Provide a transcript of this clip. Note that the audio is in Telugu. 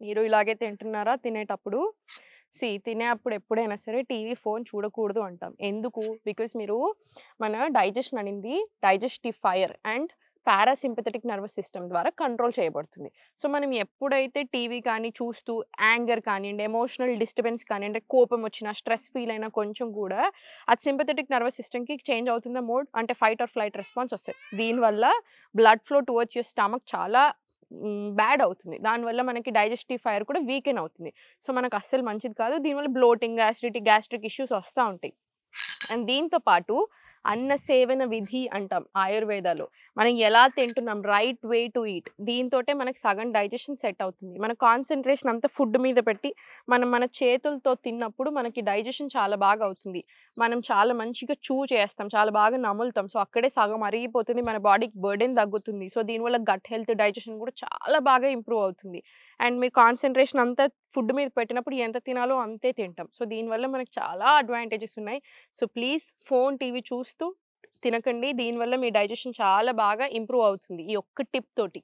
మీరు ఇలాగే తింటున్నారా తినేటప్పుడు? తినేప్పుడు ఎప్పుడైనా సరే టీవీ, ఫోను చూడకూడదు అంటాం. ఎందుకు? బికాజ్ మన డైజెషన్ అనేది digestive fire and parasympathetic nervous system ద్వారా కంట్రోల్ చేయబడుతుంది. సో, మనం ఎప్పుడైతే టీవీ కానీ చూస్తూ యాంగర్ కానియండి, ఎమోషనల్ డిస్టర్బెన్స్ కానియండి, కోపం వచ్చినా, స్ట్రెస్ ఫీల్ అయినా కొంచెం కూడా అది సింపథెటిక్ నర్వస్ సిస్టమ్‌కి చేంజ్ అవుతుందా మోడ్ అంటే ఫైట్ ఆర్ ఫ్లైట్ రెస్పాన్స్ వస్తది. దీనివల్ల blood flow towards your stomach చాలా బ్యాడ్ అవుతుంది. దానివల్ల మనకి డైజెస్టివ్ ఫైర్ కూడా వీకెన్ అవుతుంది. సో, మనకు అస్సలు మంచిది కాదు. దీనివల్ల బ్లోటింగ్, యాసిడిటీ, గ్యాస్ట్రిక్ ఇష్యూస్ వస్తా ఉంటాయి. అండ్ దీంతో పాటు అన్న సేవన విధి అంటాం ఆయుర్వేదాలో. మనం ఎలా తింటున్నాం రైట్ వే టు ఈట్. దీంతోటే మనకు సగం డైజెషన్ సెట్ అవుతుంది. మన కాన్సంట్రేషన్ అంతా ఫుడ్ మీద పెట్టి మన చేతులతో తిన్నప్పుడు మనకి డైజెషన్ చాలా బాగా అవుతుంది. మనం చాలా మంచిగా చేస్తాం. చాలా బాగా నములుతాం. సో, అక్కడే సగం అరిగిపోతుంది. మన బాడీకి బర్డెన్ తగ్గుతుంది. సో, దీనివల్ల గట్ హెల్త్, డైజెషన్ కూడా చాలా బాగా ఇంప్రూవ్ అవుతుంది. అండ్ మీ కాన్సంట్రేషన్ అంతా ఫుడ్ మీద పెట్టినప్పుడు ఎంత తినాలో అంతే తింటాం. సో, దీనివల్ల మనకు చాలా అడ్వాంటేజెస్ ఉన్నాయి. సో, ప్లీజ్ ఫోను, టీవీ చూస్తూ తినకండి. దీనివల్ల మీ డైజెషన్ చాలా బాగా ఇంప్రూవ్ అవుతుంది. ఈ ఒక్క టిప్ తోటి.